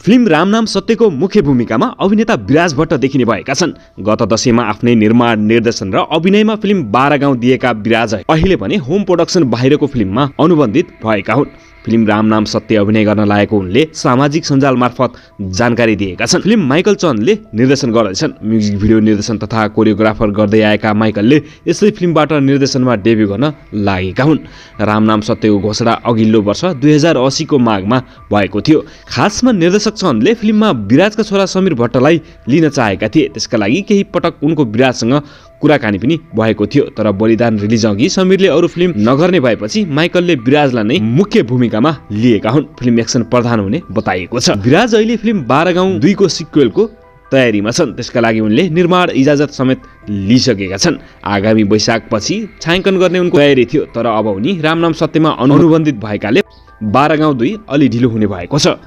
Film रामनाम सत्यको मुख्य भूमिकामा अभिनेता विराज भट्ट देखिने भएका छन्। गत दशैंमा आफ्नै निर्माण, निर्देशन र अभिनयमा फिल्म 12 गाउँ दिएका विराज अहिले भने होम प्रोडक्सन बाहिरको फिल्ममा अनुबन्धित भएका हुन्। फिल्म रामनाम सत्य अभिनय गर्न लागेको उनले सामाजिक सञ्जाल मार्फत जानकारी दिएका छन्। फिल्म माइकल चन्दले निर्देशन गर्दैछन्। म्युजिक भिडियो निर्देशन तथा कोरियोग्राफर गर्दै आएका माइकलले यसै फिल्मबाट निर्देशनमा डेब्यु गर्न लागेका हुन्। रामनाम सत्यको घोषणा अघिल्लो वर्ष 2080 को माघमा भएको थियो। खासमा निर्देशक चन्दले फिल्ममा विराजका छोरा समीर भट्टलाई लिन चाहेका थिए। त्यसका लागि केही पटक उनको विराजसँग कुराकानी पनि भएको थियो, तर बलिदान रिलिज अघि समीरले अरू फिल्म नगर्ने भएपछि माइकलले विराजलाई नै मुख्य भूमिकामा लिएका हुन्। फिल्म एक्सन प्रधान हुने बताइएको छ। विराज अहिले फिल्म 12 गाउँ 2 को सिक्वेलको तयारीमा छन्। त्यसका लागि उनले निर्माण इजाजत समेत लिइसकेका छन्। आगामी वैशाखपछि छायाङ्कन गर्ने उनको तयारी थियो, तर अब उनी रामनाम सत्यमा अनुबन्धित भएकाले 12 गाउँ 2 अलि ढिलो हुने भएको छ।